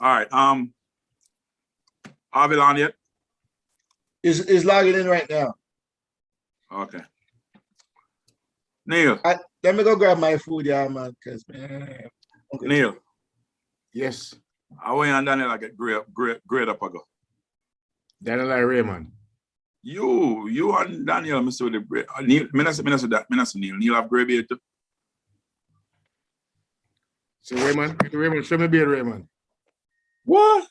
All right. Harvey on yet? Is logging in right now. Okay. Neil. Let me go grab my food, yeah, man. Cause man. Okay. Neil. Yes. I went and Daniel I get great up ago. Daniel and Raymond. You and Daniel, Mr. the bread. Neil, Neil have gray beard too. So Raymond, show me beard, Raymond. What?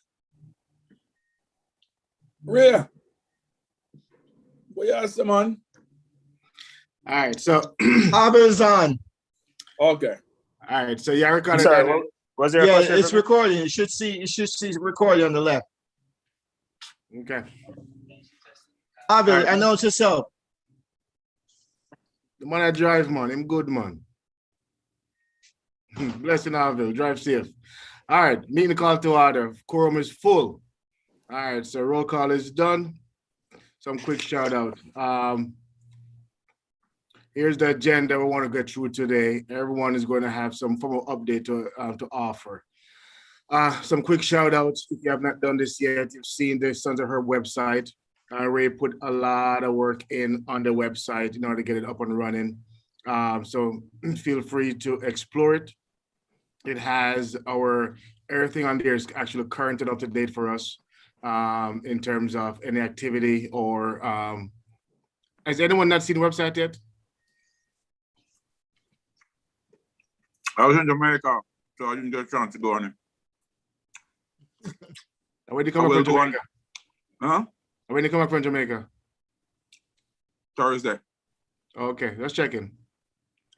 Ray. What you say, man? All right, so Abel's on. Okay. All right, so yeah, recorded. Sorry, was there a Yeah, question? it's recording. You should see recording on the left. Okay. Abel, All right. announce yourself. The man that drives, man, him good, man. Blessing Harville, drive safe. All right, meeting the call to order. Quorum is full. All right, so roll call is done. Some quick shout out. Here's the agenda we want to get through today. Everyone is going to have some form of update to offer. Some quick shout outs. If you have not done this yet, you've seen the Sons of Herb website. Ray put a lot of work in on the website in order to get it up and running. So feel free to explore it. It has everything on there is actually current and up to date for us in terms of any activity or has anyone not seen the website yet? I was in Jamaica, so I didn't get a chance to go on it. When did you come back from Jamaica? Huh? When did you come back from Jamaica? Thursday. Okay, let's check in.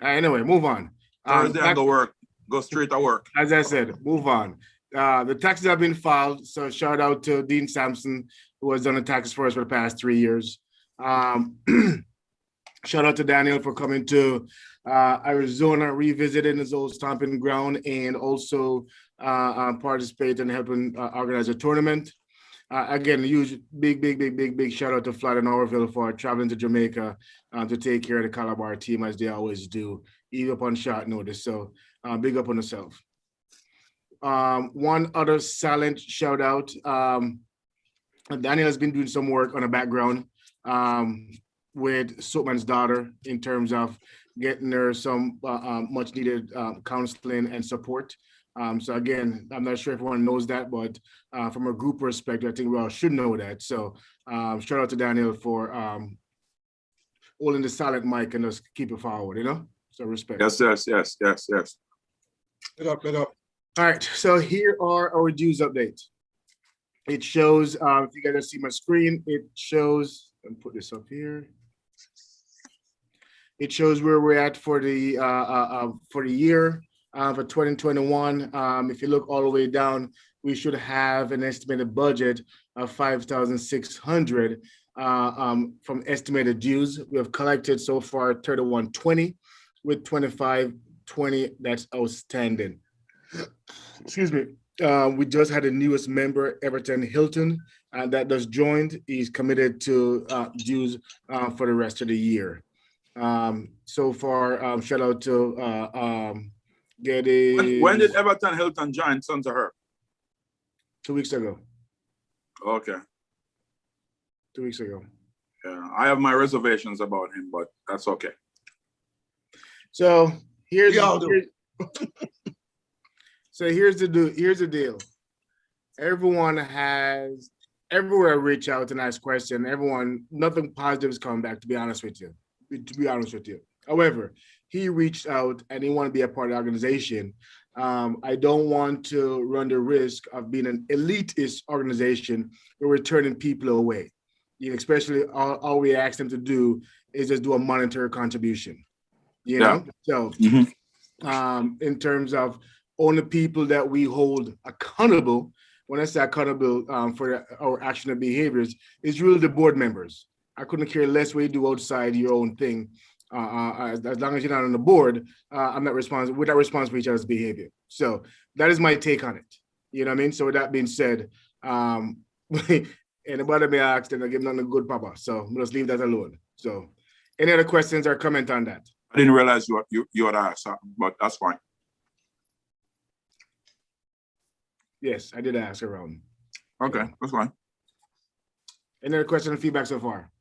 Anyway, move on. Thursday I go work. Go straight to work. As I said, move on. The taxes have been filed, so shout out to Dean Sampson, who has done the taxes for us for the past 3 years. Shout out to Daniel for coming to Arizona, revisiting his old stomping ground, and also participate in helping organize a tournament. Again, huge, big shout out to Flat and Orville for traveling to Jamaica to take care of the Calabar team as they always do, even upon short notice. So big up on yourself. One other silent shout out. Daniel has been doing some work on the background with Soapman's daughter in terms of getting her some much needed counseling and support. So again, I'm not sure if everyone knows that, but from a group perspective, I think we all should know that. So shout out to Daniel for holding the silent mic and just keep it forward, you know? So respect. Yes. Pick up. All right, so here are our dues updates. It shows, if you guys see my screen, it shows, let me put this up here. It shows where we're at for the year for 2021. If you look all the way down, we should have an estimated budget of 5,600 from estimated dues. We have collected so far 3120 with 2520 that's outstanding. Excuse me. We just had the newest member, Everton Hilton, that just joined. He's committed to dues for the rest of the year. So far, shout out to Getty. When did Everton Hilton join Sons of Herb? 2 weeks ago. Okay. 2 weeks ago. Yeah, I have my reservations about him, but that's okay. So here's here's the deal. Everyone has everywhere I reach out and ask questions. Nothing positive is coming back. To be honest with you. However, he reached out and he wanted to be a part of the organization. I don't want to run the risk of being an elitist organization where we're turning people away. Especially all we ask them to do is just do a monetary contribution. You know? So in terms of only people that we hold accountable, when I say accountable for our action and behaviors, is really the board members. I couldn't care less what you do outside your own thing. As long as you're not on the board, I'm not responsible. We're not responsible for each other's behavior. So that is my take on it. You know what I mean? So with that being said, anybody may ask, then I give nothing good, Papa. So let's leave that alone. So any other questions or comment on that? I didn't realize you had asked, but that's fine. Yes, I did ask around. Okay, that's fine. Any other question and feedback so far?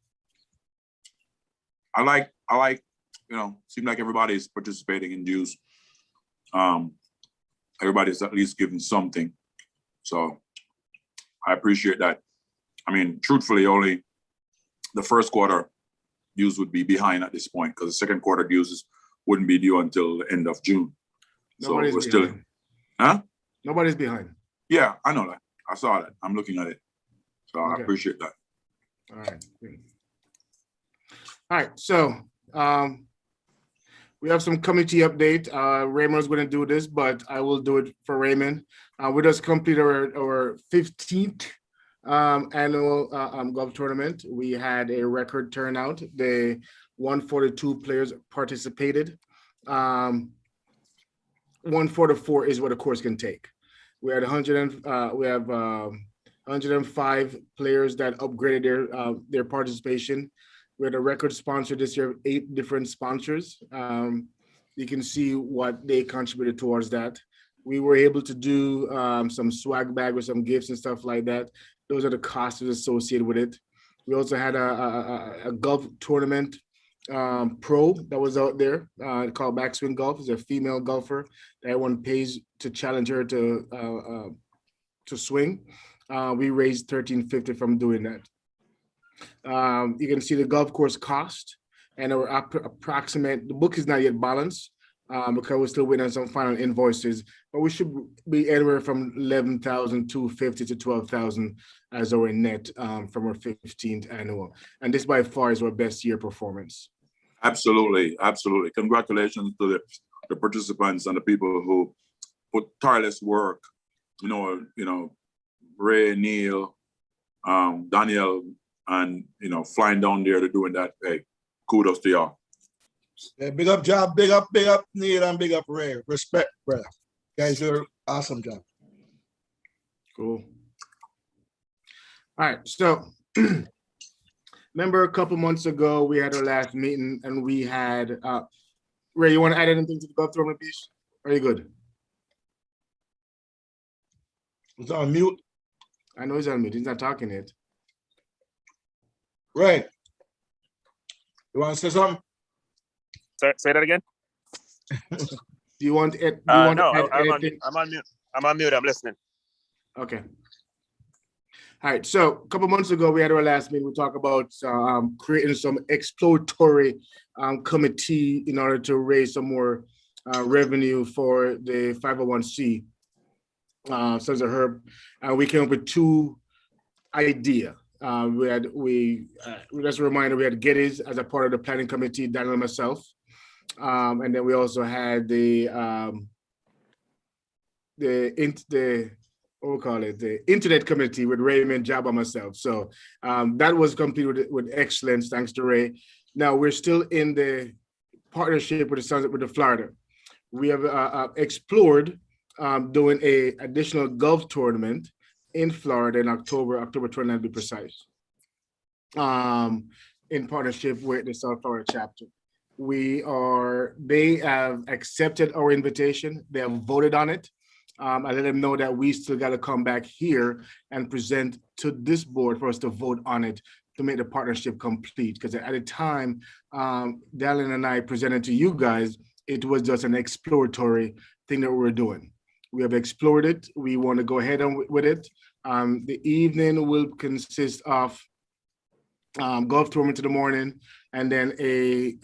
I like, seem like everybody's participating in dues. Everybody's at least giving something. So I appreciate that. I mean, truthfully, only the first quarter dues would be behind at this point because the second quarter dues wouldn't be due until the end of June. Nobody's so we're still, behind. huh? Nobody's behind. Yeah, I know that. I saw that. I'm looking at it. So Okay. I appreciate that. All right. All right. So we have some committee update. Raymond's going to do this, but I will do it for Raymond. We just completed our 15th annual golf tournament. We had a record turnout. The 142 players participated. 144 is what a course can take. We had 105 players that upgraded their participation. We had a record sponsor this year, 8 different sponsors. You can see what they contributed towards that. We were able to do some swag bag with some gifts and stuff like that. Those are the costs associated with it. We also had a golf tournament pro that was out there called Backswing Golf. It's a female golfer that everyone pays to challenge her to swing. We raised $1,350 from doing that. You can see the golf course cost and our approximate. The book is not yet balanced because we're still waiting on some final invoices, but we should be anywhere from $11,250 to $12,000 as our net from our 15th annual. And this by far is our best year performance. Absolutely, absolutely. Congratulations to the participants and the people who put tireless work. Ray, Neil, Daniel, and flying down there to doing that. Hey, kudos to y'all. Yeah, big up job, big up Neil, and big up Ray. Respect, brother. Guys, do an awesome job. Cool. All right, so remember a couple months ago we had our last meeting and we had Ray, you want to add anything to the golf tournament piece? Are you good? It's on mute. I know he's on mute. He's not talking yet. Ray, you want to say something? Say that again. Do you want it? No, I'm on mute. I'm on mute. I'm listening. Okay. All right. So a couple months ago, we had our last meeting. We talked about creating some exploratory committee in order to raise some more revenue for the 501c. Sons of Herb. We came up with 2 ideas. Just a reminder, we had Geddes as a part of the planning committee, Daniel and myself. And then we also had the internet committee with Raymond, Jab, and myself. So that was completed with excellence, thanks to Ray. Now we're still in the partnership with the Florida. We have explored doing a additional golf tournament in Florida in October 29th to be precise, in partnership with the South Florida chapter. They have accepted our invitation. They have voted on it. I let them know that we still got to come back here and present to this board for us to vote on it to make the partnership complete. Because at the time, Dallin and I presented to you guys, it was just an exploratory thing that we were doing. We have explored it. We want to go ahead with it. The evening will consist of golf tournament in the morning and then a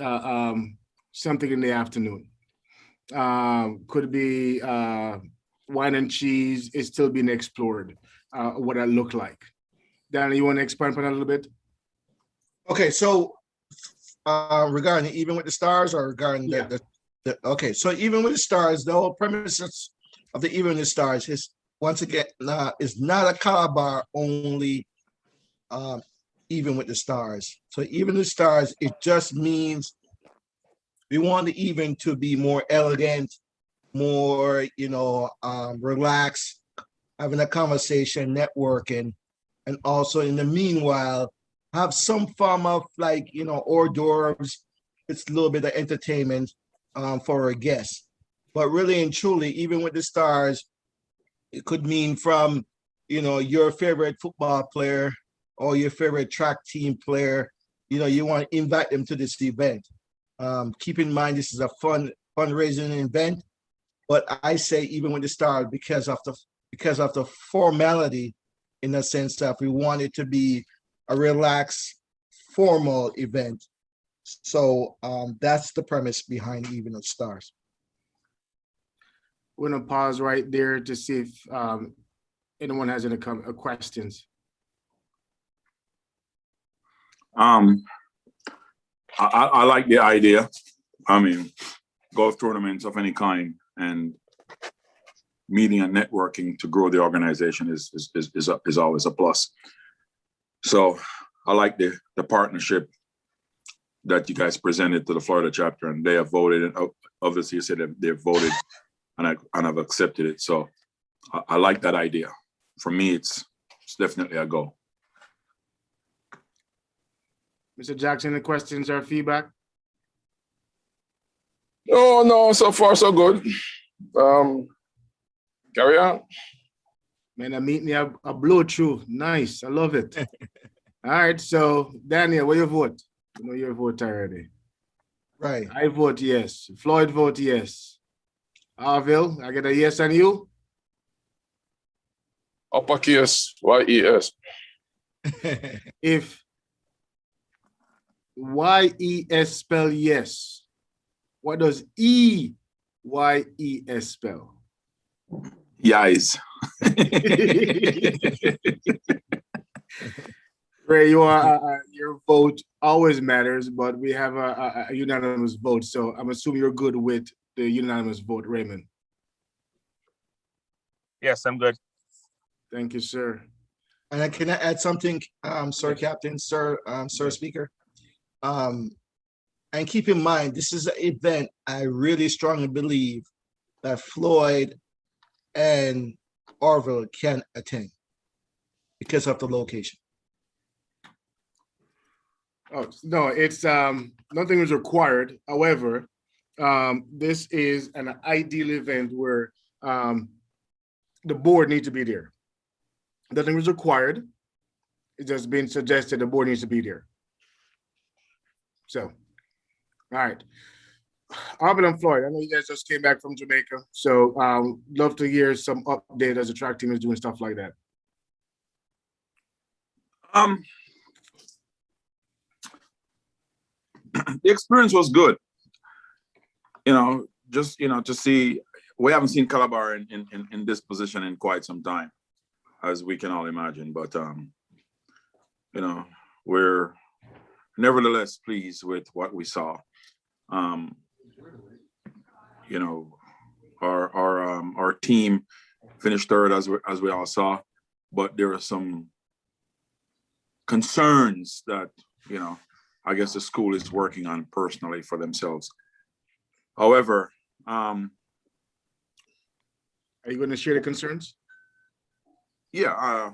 something in the afternoon. Could be wine and cheese. It's still being explored, what that look like. Dan, you want to expand on that a little bit? Okay, so regarding Even with the Stars or regarding okay, so Even with the Stars, the whole premises of the Even with the Stars is, once again, is not a Calabar only Even with the Stars. So Even with the Stars, it just means we want the even to be more elegant, more, relaxed, having a conversation, networking, and also in the meanwhile, have some form of hors d'oeuvres. It's a little bit of entertainment for our guests. But really and truly, Even with the Stars It could mean from, your favorite football player or your favorite track team player. You want to invite them to this event. Keep in mind, this is a fundraising event, but I say even with the stars, because of the formality, in the sense that we want it to be a relaxed, formal event. So that's the premise behind Evening of Stars. We're gonna pause right there to see if anyone has any questions. I like the idea. I mean, golf tournaments of any kind and meeting and networking to grow the organization is always a plus. So I like the partnership that you guys presented to the Florida chapter, and they have voted, and obviously you said that they've voted and I've accepted it. So I like that idea. For me, it's definitely a go. Mr. Jackson, any questions or feedback? No, so far so good. Carry on. Man, I meet me a blow through. Nice. I love it. All right. So, Daniel, what you vote? You know your vote already. Right. I vote yes. Floyd vote yes. Arville, I get a yes on you? Uppercase, YES. If YES spell yes, what does EYES spell? Yes. Ray, your vote always matters, but we have a unanimous vote. So I'm assuming you're good with the unanimous vote, Raymond. Yes, I'm good. Thank you, sir. And can I add something, Sir Captain, Sir Speaker? And keep in mind, this is an event I really strongly believe that Floyd and Orville can attend because of the location. Oh, no, it's nothing is required. However, this is an ideal event where the board needs to be there. Nothing is required. It's just been suggested the board needs to be there. So, all right. Arville and Floyd, I know you guys just came back from Jamaica, so love to hear some update as the track team is doing stuff like that. The experience was good. Just to see, we haven't seen Calabar in this position in quite some time, as we can all imagine. But we're nevertheless pleased with what we saw. Our team finished third, as we all saw, but there are some concerns that I guess the school is working on personally for themselves. However, are you going to share the concerns? Yeah,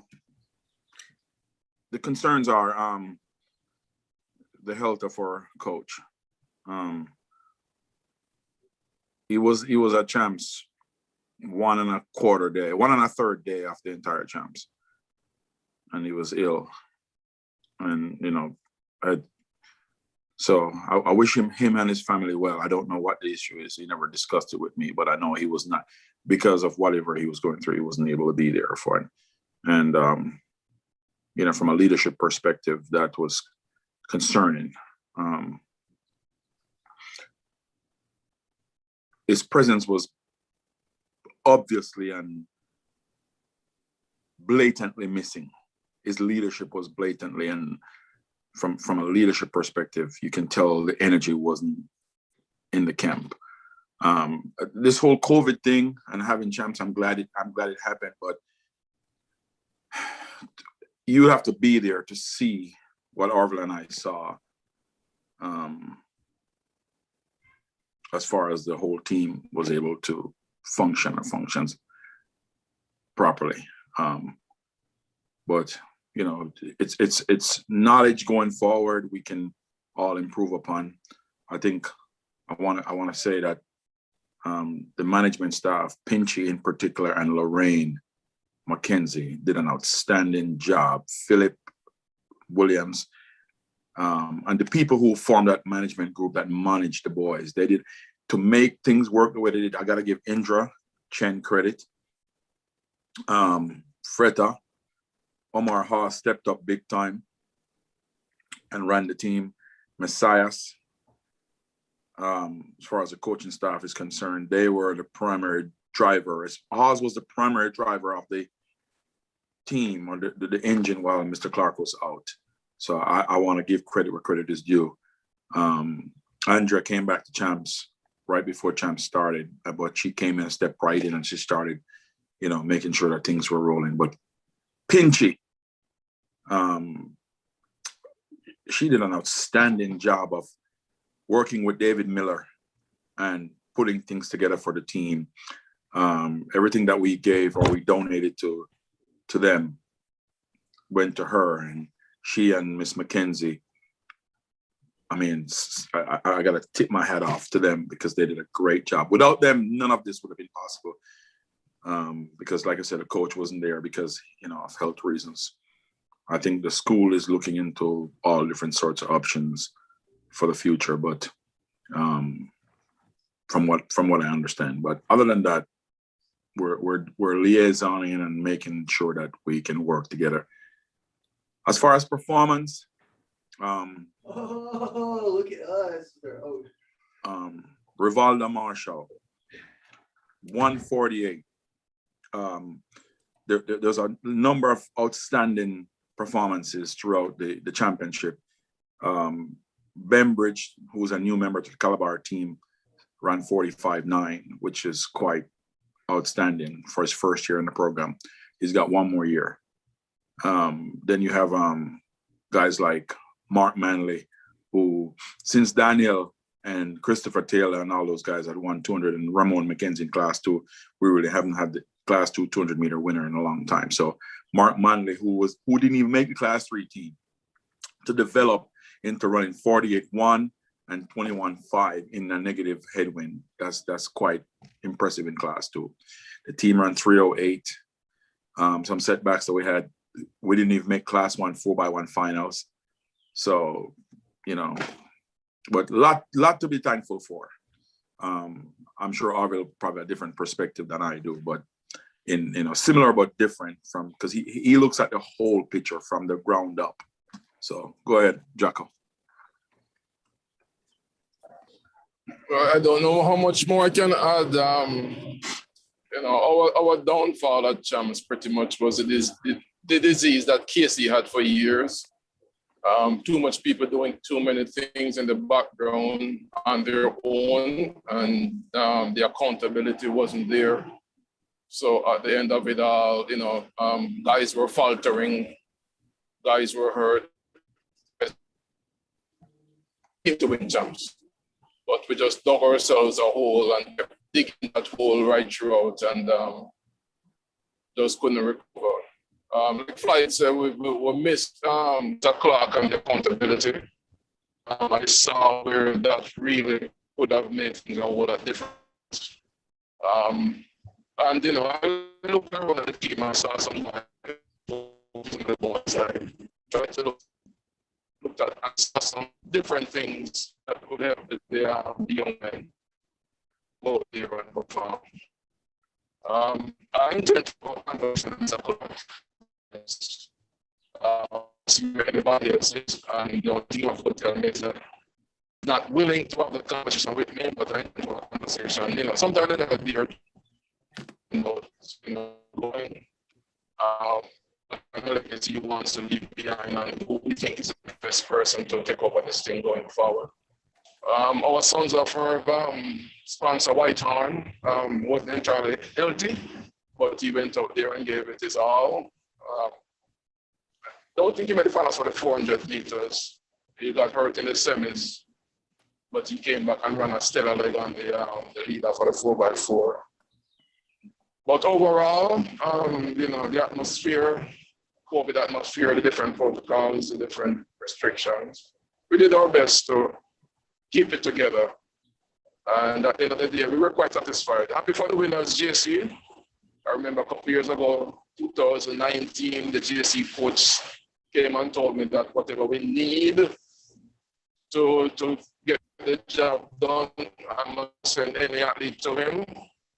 the concerns are the health of our coach. He was at champs 1.25 day, 1.25 day after the entire champs, and he was ill. And so I wish him and his family well. I don't know what the issue is. He never discussed it with me, but I know he was not, because of whatever he was going through, he wasn't able to be there for it. And from a leadership perspective, that was concerning. His presence was obviously and blatantly missing. His leadership was blatantly, and from a leadership perspective, you can tell the energy wasn't in the camp. This whole COVID thing and having champs, I'm glad it happened, but you have to be there to see what Orville and I saw. As far as the whole team was able to functions properly. But it's knowledge going forward we can all improve upon. I think I want to say that the management staff, Pinchy in particular, and Lorraine, McKenzie did an outstanding job. Philip Williams, and the people who formed that management group that managed the boys, they did to make things work the way they did. I got to give Indra Chen credit. Freta, Omar Haas stepped up big time and ran the team. Messias, as far as the coaching staff is concerned, they were the primary driver. Haas was the primary driver of the team or the engine while Mr. Clark was out. So I want to give credit where credit is due. Andrea came back to Champs right before Champs started, but she came in and stepped right in and she started, making sure that things were rolling. But Pinchy, she did an outstanding job of working with David Miller and putting things together for the team. Everything that we gave or we donated to them went to her, and she and Miss McKenzie. I mean, I got to tip my hat off to them because they did a great job. Without them, none of this would have been possible. Because, like I said, the coach wasn't there because of health reasons. I think the school is looking into all different sorts of options for the future, but from what I understand. But other than that, we're liaisoning and making sure that we can work together. As far as performance, look at us. Rivalda Marshall, 148. There's a number of outstanding performances throughout the championship. Bembridge, who's a new member to the Calabar team, ran 45.9, which is quite outstanding for his first year in the program. He's got one more year. Then you have guys like Mark Manley, who since Daniel and Christopher Taylor and all those guys had won 200, and Ramon McKenzie in Class 2, we really haven't had the Class 2 200-meter winner in a long time. So Mark Manley, who didn't even make the Class 3 team, to develop into running 48.1 and 21.5 in a negative headwind. That's quite impressive in Class 2. The team ran 3:08. Some setbacks that we had. We didn't even make Class 1 4x1 finals. So, but a lot to be thankful for. I'm sure Arville probably a different perspective than I do, but similar but different because he looks at the whole picture from the ground up. So go ahead, Jacko. Well, I don't know how much more I can add. Our downfall at Champs pretty much was the disease that Casey had for years. Too much people doing too many things in the background on their own, and the accountability wasn't there. So at the end of it all, guys were faltering, guys were hurt. To win Champs, but we just dug ourselves a hole and kept digging that hole right throughout, and just couldn't recover. Like Floyd said, we missed the clock and the accountability. I saw where that really would have made things a whole lot different. And I looked around at the team, I saw some the boys. I tried to look at and saw some different things that could help the young men go there and perform. I intend to go on see where anybody else is, and team of hotel mates are not willing to have the conversation with me, but I intend to have a conversation. Sometimes they never be heard, going. He wants to leave behind and who we think is the best person to take over this thing going forward. Our Sons of Herb sponsor Whitehorn wasn't entirely healthy, but he went out there and gave it his all. Don't think he made the finals for the 400 meters. He got hurt in the semis, but he came back and ran a stellar leg on the leader for the 4x4. But overall, the atmosphere, COVID atmosphere, the different protocols, the different restrictions, we did our best to keep it together. And at the end of the day, we were quite satisfied. Happy for the winners, JC. I remember a couple years ago, 2019, the GSC coach came and told me that whatever we need to get the job done, I must send any athlete to him.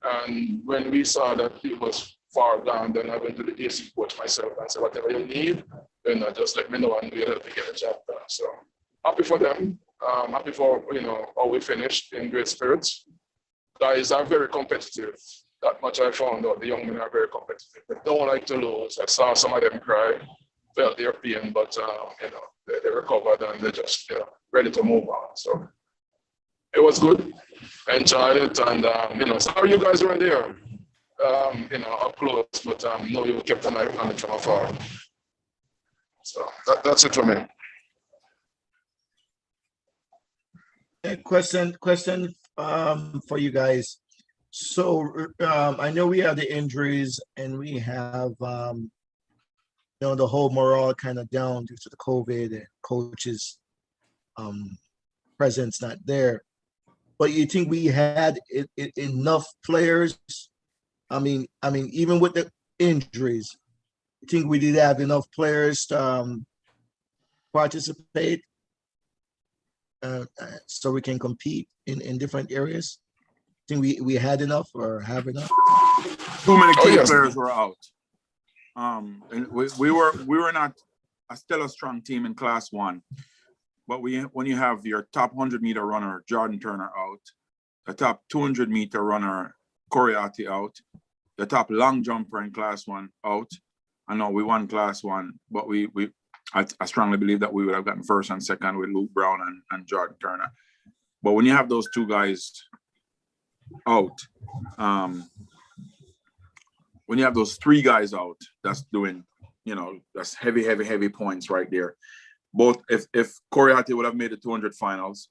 And when we saw that he was far gone, then I went to the GSC coach myself and said, whatever you need, then just let me know and we'll help you get the job done. So happy for them. Happy for, how we finished in great spirits. Guys are very competitive. That much I found out. The young men are very competitive. They don't like to lose. I saw some of them cry, felt their pain, but they recovered and they're just ready to move on. So it was good. Enjoyed it, and sorry you guys weren't there, up close, but no, you kept an eye on it from afar. So that's it for me. Question for you guys. So I know we have the injuries and we have the whole morale kind of down due to the COVID and coaches presence not there. But you think we had enough players? I mean, even with the injuries, you think we did have enough players to participate so we can compete in different areas? Think we had enough or have enough? Too many key players were out. And we were not a stellar strong team in Class 1. But when you have your top 100-meter runner, Jordan Turner, out, the top 200-meter runner, Coriati, out, the top long jumper in Class 1 out. I know we won Class 1, but I strongly believe that we would have gotten first and second with Luke Brown and Jordan Turner. But when you have those two guys out, when you have those three guys out, that's doing, that's heavy points right there. Both, if Coriati would have made the 200 finals,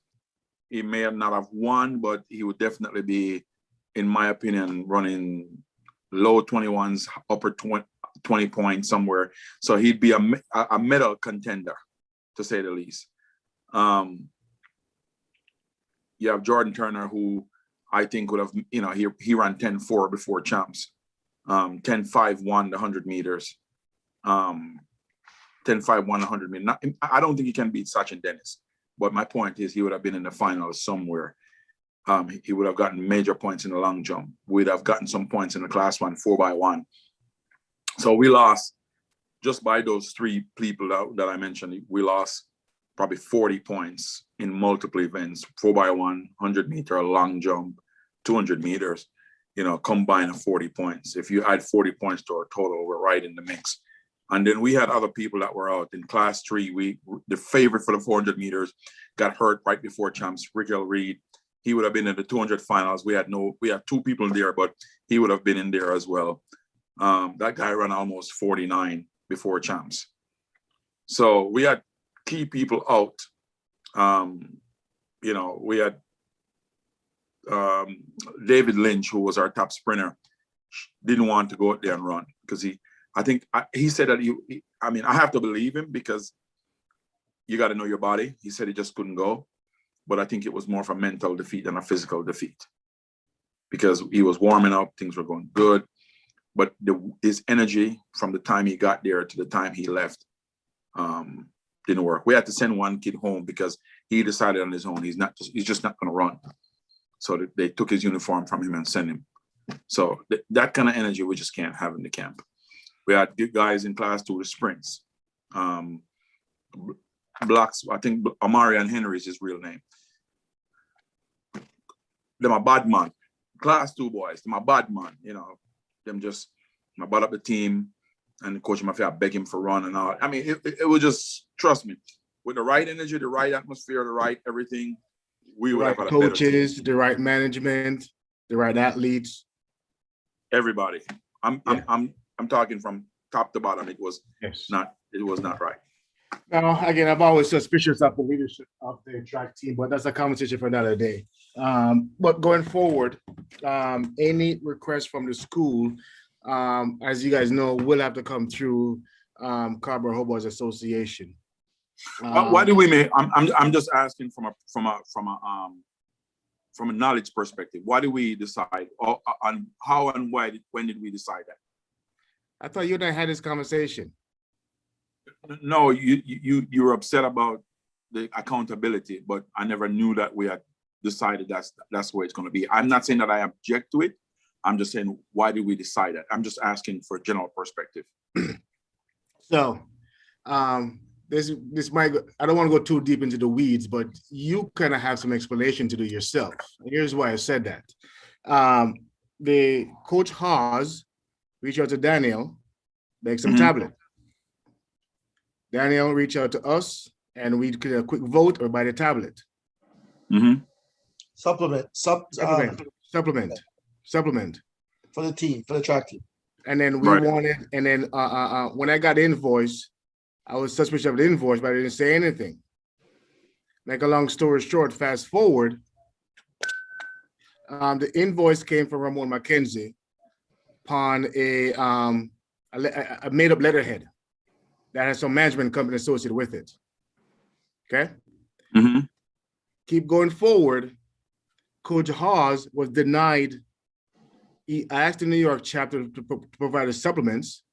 he may not have won, but he would definitely be, in my opinion, running low 21s, upper 20 points somewhere. So he'd be a medal contender, to say the least. You have Jordan Turner, who I think would have, he ran 10.4 before champs, 10.5 won the 100 meters, 10.5 won 100 meters. I don't think he can beat Sachin Dennis, but my point is he would have been in the finals somewhere. He would have gotten major points in the long jump. We'd have gotten some points in the Class 1 4x1. So we lost, just by those three people that I mentioned, we lost probably 40 points in multiple events, 4x1, 100 meter, long jump, 200 meters, combined 40 points. If you add 40 points to our total, we're right in the mix. And then we had other people that were out in Class 3. The favorite for the 400 meters got hurt right before champs, Rickell Reed. He would have been in the 200 finals. We had two people there, but he would have been in there as well. That guy ran almost 49 before champs. So we had key people out. We had David Lynch, who was our top sprinter, didn't want to go out there and run because he said that I have to believe him because you got to know your body. He said he just couldn't go, but I think it was more of a mental defeat than a physical defeat because he was warming up, things were going good, but his energy from the time he got there to the time he left didn't work. We had to send one kid home because he decided on his own he's just not going to run. So they took his uniform from him and sent him. So that kind of energy we just can't have in the camp. We had good guys in Class 2 with sprints. Blocks, I think Amarian Henry is his real name. They're my bad man. Class 2 boys, they're my bad man. Them just, I brought up the team and the coach Mafia beg him for run and all. I mean, it was just, trust me, with the right energy, the right atmosphere, the right everything, we would have had a better coaches, team. the right management, the right athletes. Everybody. I'm talking from top to bottom. It was not right. Now, again, I'm always suspicious of the leadership of the track team, but that's a conversation for another day. But going forward, any requests from the school, as you guys know, will have to come through Carver Hobos Why do we make? I'm just asking from a from a knowledge perspective, why do we decide on how and why, when did we decide that? I thought you and I had this conversation. No, you were upset about the accountability, but I never knew that we had decided that's where it's going to be. I'm not saying that I object to it. I'm just saying, why did we decide that? I'm just asking for a general perspective. So, this might, I don't want to go too deep into the weeds, but you kind of have some explanation to do yourself. Here's why I said that. The Coach Haas reached out to Daniel, make some tablet. Daniel reached out to us, and we did a quick vote or buy the tablet. Supplement for the team, for the track team. And then we wanted, and then when I got the invoice, I was suspicious of the invoice, but I didn't say anything. Make a long story short, fast forward, the invoice came from Ramon McKenzie upon a made-up letterhead that has some management company associated with it. Okay? Keep going forward. Coach Haas was denied. He asked the New York chapter to provide the supplements.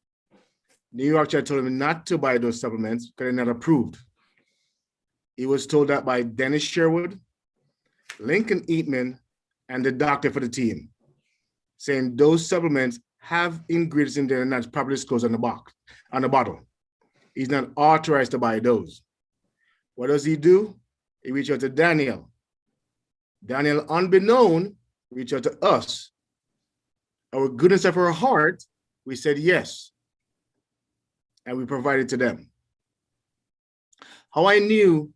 New York chapter told him not to buy those supplements because they're not approved. He was told that by Dennis Sherwood, Lincoln Eatman, and the doctor for the team, saying those supplements have ingredients in there and that's properly disclosed on the bottle. He's not authorized to buy those. What does he do? He reached out to Daniel. Daniel, unbeknown, reached out to us. Our goodness of our heart, we said yes. And we provided to them. How I knew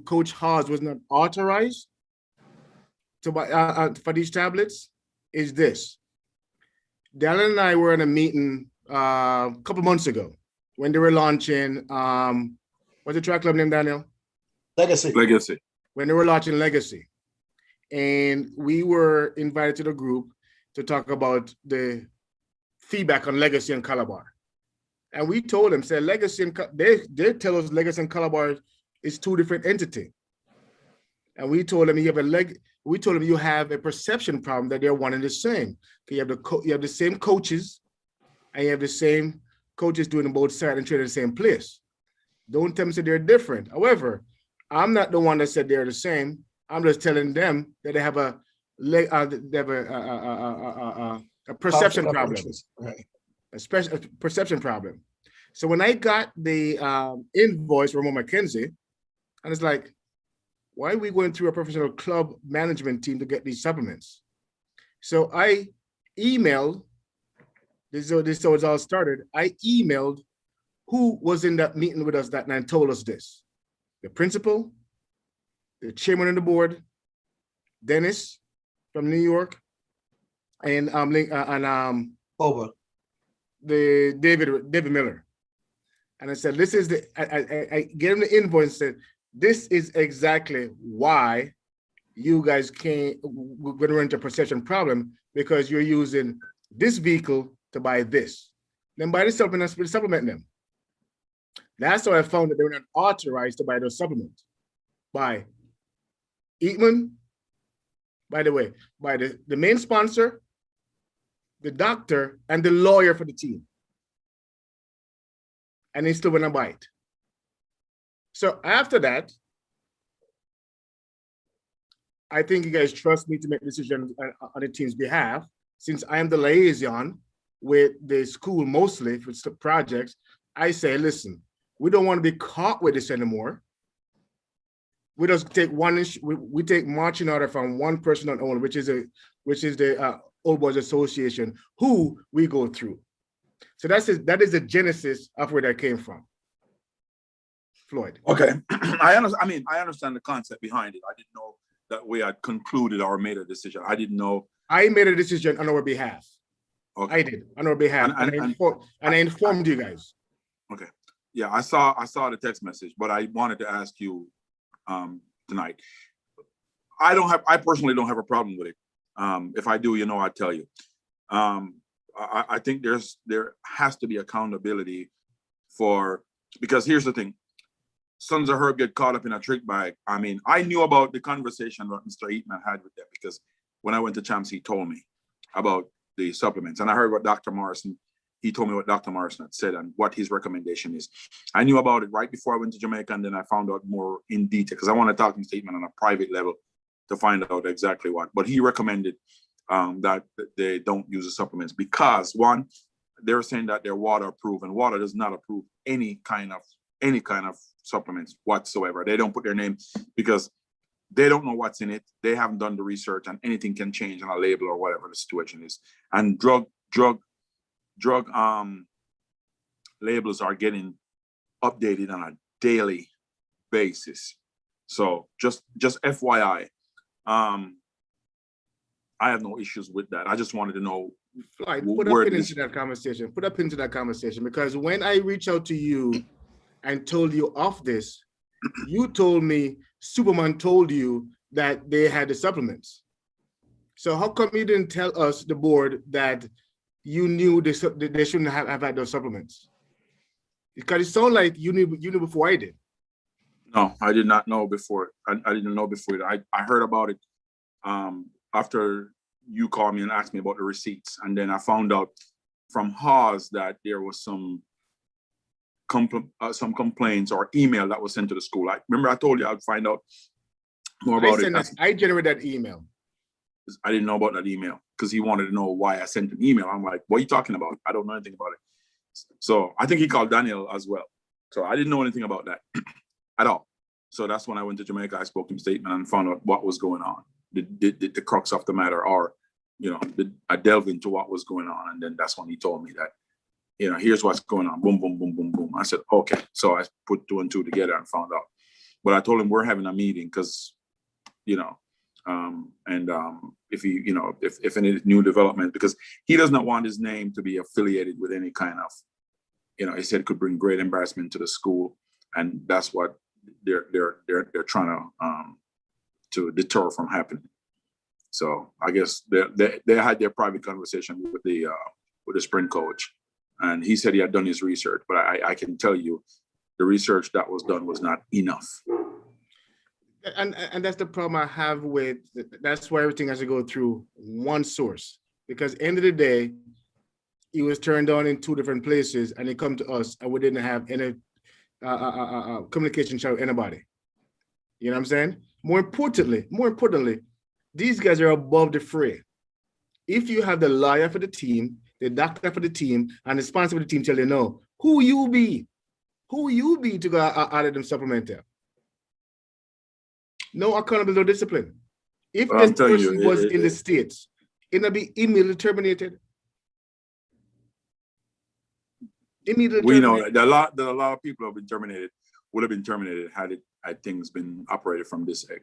Coach Haas was not authorized to buy for these tablets is this. Daniel and I were in a meeting a couple months ago when they were launching, what's the track club name, Daniel? Legacy. When they were launching Legacy. And we were invited to the group to talk about the feedback on Legacy and Calabar. And we told them, said Legacy and they tell us Legacy and Calabar is two different entities. And we told them you have a perception problem that they're one and the same. You have the same coaches, and you have the same coaches doing both sides and training in the same place. Don't tell me that they're different. However, I'm not the one that said they're the same. I'm just telling them that they have a perception problem, right? A perception problem. So when I got the invoice from Ramon McKenzie, and it's like, why are we going through a professional club management team to get these supplements? So I emailed, this is how it all started. I emailed who was in that meeting with us that night and told us this. The principal, the chairman of the board, Dennis from New York, and Over. the David Miller. And I said, this is I gave him the invoice and said, this is exactly why you guys we're going to run into a perception problem, because you're using this vehicle to buy this. Then buy the supplement and supplement them. That's how I found that they were not authorized to buy those supplements. By Eatman, by the way, by the main sponsor, the doctor, and the lawyer for the team. And they still wouldn't buy it. So after that, I think you guys trust me to make decisions on the team's behalf, since I am the liaison with the school mostly for projects. I say, listen, we don't want to be caught with this anymore. We just take we take marching order from one person on owner, which is the Old Boys Association, who we go through. So that is the genesis of where that came from. Floyd. Okay, I understand the concept behind it. I didn't know that we had concluded or made a decision. I didn't know. I made a decision on our behalf. Okay. I did on our behalf, and I informed you guys. Okay, yeah, I saw the text message, but I wanted to ask you tonight. I personally don't have a problem with it. If I do, I'd tell you. I think there has to be accountability because here's the thing. Sons of Herb get caught up in a trick bag. I mean, I knew about the conversation that Mr. Eatman had with them because when I went to Champs, he told me about the supplements. And I heard what Dr. Morrison, he told me what Dr. Morrison had said and what his recommendation is. I knew about it right before I went to Jamaica, and then I found out more in detail because I want to talk to Mr. Eatman on a private level to find out exactly what. But he recommended that they don't use the supplements because, one, they're saying that they're waterproof, and water does not approve any kind of supplements whatsoever. They don't put their name because they don't know what's in it. They haven't done the research, and anything can change on a label or whatever the situation is. And drug labels are getting updated on a daily basis. So just FYI, I have no issues with that. I just wanted to know. Floyd, put a pin into that conversation. Put a pin into that conversation, because when I reached out to you and told you of this, you told me Superman told you that they had the supplements. So how come you didn't tell us, the board, that you knew they shouldn't have had those supplements? Because it sounded like you knew before I did. No, I did not know before. I didn't know before. I heard about it after you called me and asked me about the receipts. And then I found out from Haas that there was some complaints or email that was sent to the school. Remember I told you I'd find out more about it. I generated that email. I didn't know about that email because he wanted to know why I sent an email. I'm like, what are you talking about? I don't know anything about it. So I think he called Daniel as well. So I didn't know anything about that at all. So that's when I went to Jamaica. I spoke to him statement and found out what was going on, the crux of the matter, or, I delved into what was going on. And then that's when he told me that, here's what's going on. Boom, boom, boom, boom, boom. I said, okay. So I put two and two together and found out. But I told him we're having a meeting because, if he, if any new development, because he does not want his name to be affiliated with any kind of, he said it could bring great embarrassment to the school. And that's what they're trying to deter from happening. So I guess they had their private conversation with the sprint coach, and he said he had done his research, but I can tell you the research that was done was not enough. And that's the problem I have with, that's why everything has to go through one source, because end of the day, it was turned on in two different places and it come to us and we didn't have any communication channel with anybody. You know what I'm saying? More importantly, these guys are above the fray. If you have the lawyer for the team, the doctor for the team, and the sponsor for the team tell you no, who you be to go out of them supplement there? No accountability or discipline. If this person was in the States, it'll be immediately terminated. We know that a lot of people have been terminated, would have been terminated had things been operated from this egg.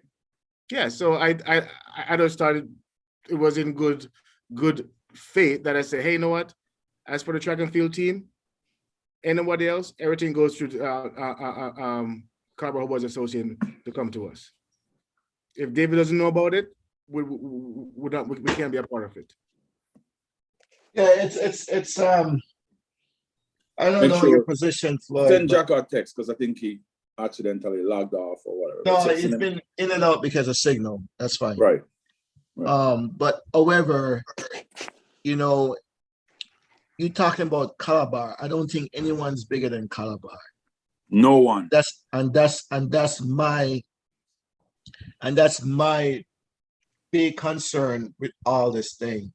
Yeah, so I just started, it was in good faith that I said, hey, you know what? As for the track and field team, anybody else, everything goes through Carver Boys Association to come to us. If David doesn't know about it, we can't be a part of it. Yeah, it's I don't know your position, Floyd. Send Jack a text because I think he accidentally logged off or whatever. No, it's been in and out because of signal. That's fine. Right. But however, you're talking about Calabar. I don't think anyone's bigger than Calabar. No one. That's my big concern with all this thing. You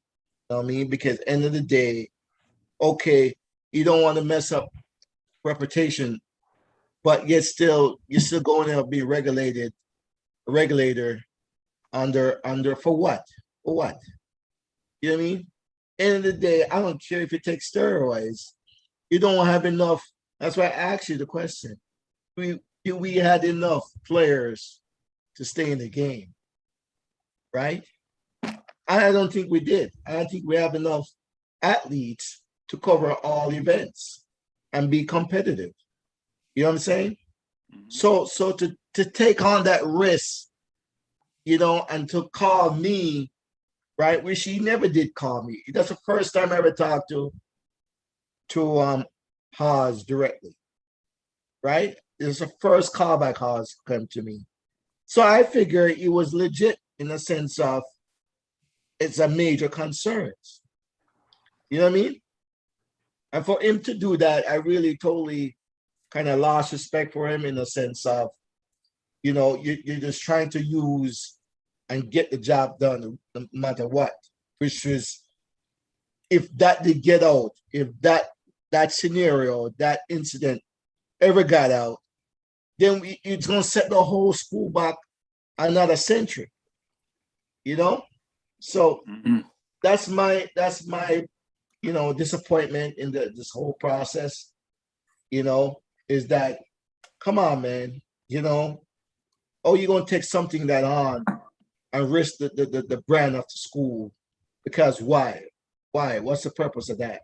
know what I mean? Because end of the day, okay, you don't want to mess up reputation, but you're still going to be regulator under for what? For what? You know what I mean? End of the day, I don't care if you take steroids. You don't have enough. That's why I asked you the question. We had enough players to stay in the game, right? I don't think we did. I don't think we have enough athletes to cover all events and be competitive. You know what I'm saying? So to take on that risk, and to call me, right? Which he never did call me. That's the first time I ever talked to Haas directly. right? This is the first callback has come to me. So I figure it was legit in the sense of it's a major concern. You know what I mean? And for him to do that, I really totally kind of lost respect for him in the sense of, you're just trying to use and get the job done no matter what, which is, if that did get out, if that scenario, that incident ever got out, then it's going to set the whole school back another century, So Mhm. that's my disappointment in this whole process, is that, come on, man, oh, you're going to take something that on and risk the brand of the school, because why? What's the purpose of that?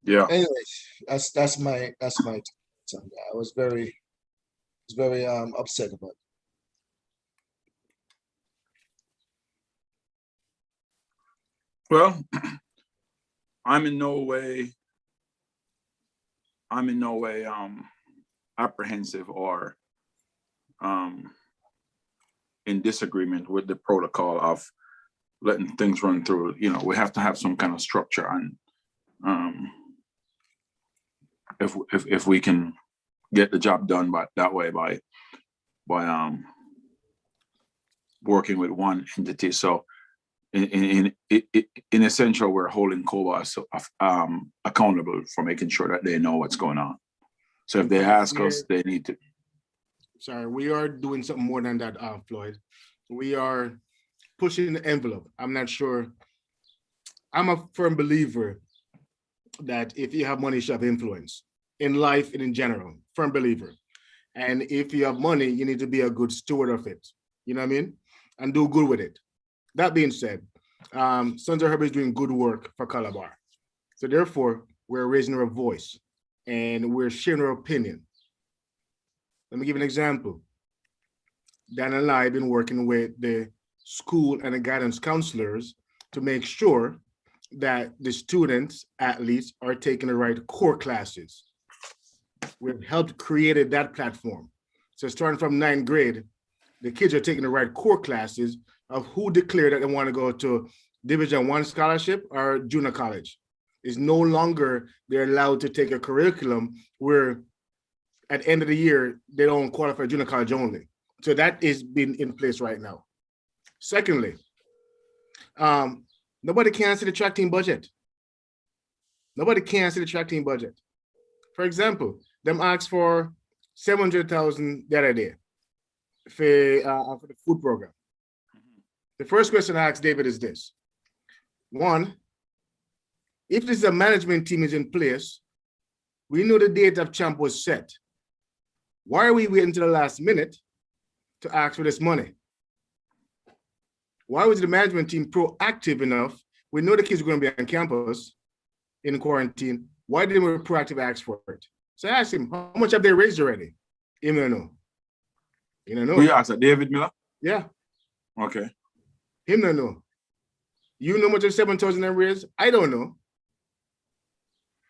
Yeah. Anyways, that's my thoughts on that. I was very upset about it. Well, I'm in no way apprehensive or in disagreement with the protocol of letting things run through. We have to have some kind of structure, and if we can get the job done that way by working with one entity. So in essential, we're holding COBA accountable for making sure that they know what's going on. So if they ask us, they need to. Sorry, we are doing something more than that, Floyd. We are pushing the envelope. I'm not sure. I'm a firm believer that if you have money, you should have influence in life and in general. Firm believer. And if you have money, you need to be a good steward of it. You know what I mean? And do good with it. That being said, Sons of Herb is doing good work for Calabar. So therefore, we're raising our voice and we're sharing our opinion. Let me give you an example. Dan and I have been working with the school and the guidance counselors to make sure that the students, athletes, are taking the right core classes. We've helped create that platform. So starting from 9th grade, the kids are taking the right core classes of who declared that they want to go to Division I scholarship or junior college. It's no longer they're allowed to take a curriculum where at the end of the year, they don't qualify junior college only. So that is being in place right now. Secondly, nobody can see the track team budget. Nobody can see the track team budget. For example, them asked for $700,000 the other day for the food program. The first question I asked David is this. One, if this is a management team is in place, we know the date of champ was set. Why are we waiting to the last minute to ask for this money? Why was the management team proactive enough? We know the kids are going to be on campus in quarantine. Why didn't we proactively ask for it? So I asked him, how much have they raised already? He don't know. He don't know. Who you asked, David Miller? Yeah. Okay. Him don't know. You know how much of 7,000 they raised? I don't know.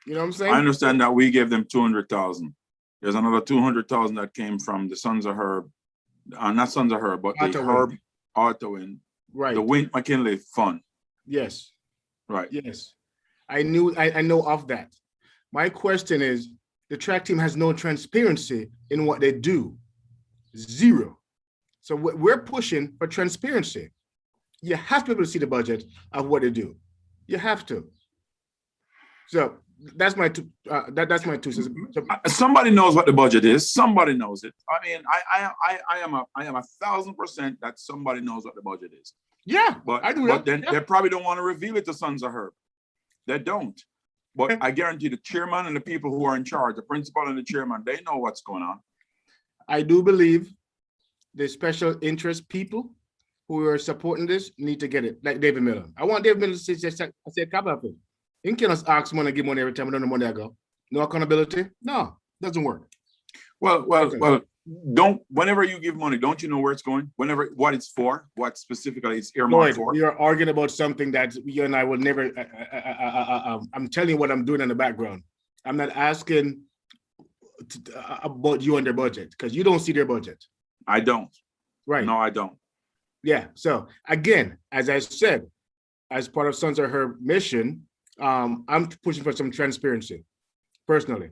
You know what I'm saying? I understand that we gave them 200,000. There's another 200,000 that came from the Sons of Herb, not Sons of Herb, but the Herb Artowin, right? The Wint McKinley Fund. Yes. Right. Yes. I know of that. My question is, the track team has no transparency in what they do. Zero. So we're pushing for transparency. You have to be able to see the budget of what they do. You have to. So that's my that's my 2 cents. Somebody knows what the budget is. Somebody knows it. I mean, I am 1,000% that somebody knows what the budget is. Yeah, but I do. But then they probably don't want to reveal it to Sons of Herb. They don't. But I guarantee the chairman and the people who are in charge, the principal and the chairman, they know what's going on. I do believe the special interest people who are supporting this need to get it, like David Miller. I want David Miller to say a couple of things. You can't ask money, give money every time. I don't know money I go. No accountability. No, doesn't work. Well. Don't. Whenever you give money, don't you know where it's going? Whenever, what it's for, what specifically it's earmarked for. We are arguing about something that you and I will never. I'm telling you what I'm doing in the background. I'm not asking about you and their budget because you don't see their budget. I don't. Right. No, I don't. Yeah. So again, as I said, as part of Sons of Her mission, I'm pushing for some transparency. Personally,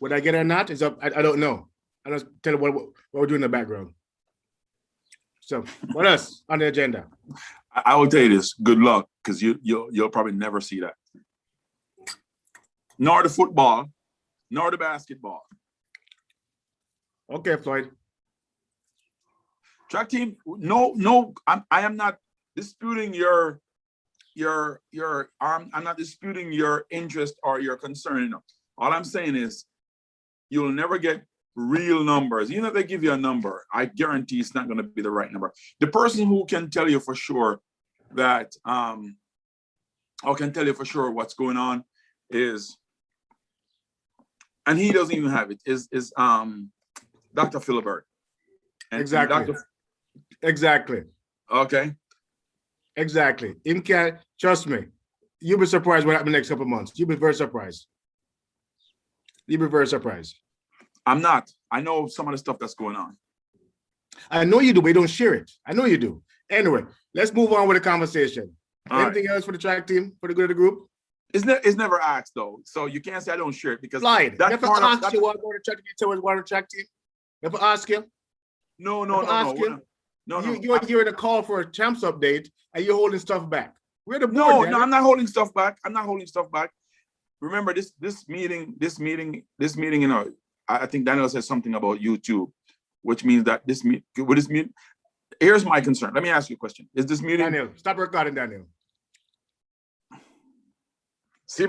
would I get it or not is up. I don't know. I don't tell you what we're doing in the background. So what else on the agenda? I will tell you this. Good luck, because you'll probably never see that. Nor the football, nor the basketball. Okay, Floyd. Track team, no, I am not disputing your I'm not disputing your interest or your concern. All I'm saying is you'll never get real numbers. Even if they give you a number, I guarantee it's not going to be the right number. The person who can tell you for sure that or can tell you for sure what's going on is, and he doesn't even have it, is Dr. Philibert. Exactly. Exactly. Okay. Exactly. Him can't, trust me, you'll be surprised what happens next couple of months. You'll be very surprised. You'll be very surprised. I'm not. I know some of the stuff that's going on. I know you do, but you don't share it. I know you do. Anyway, let's move on with the conversation. All Anything else for the track team, for the good of the group? It's never asked though, so you can't say I don't share it because Slide. that Never part of- ask that- you what going to track team, you tell us what to track team. Never ask you. No. You're hearing a call for a champs update and you're holding stuff back. We're the board. No, damn it. I'm not holding stuff back. I'm not holding stuff back. Remember this meeting, you know, I think Daniel said something about YouTube, which means that this meeting, here's my concern. Let me ask you a question. Is this meeting? Daniel, stop recording, Daniel.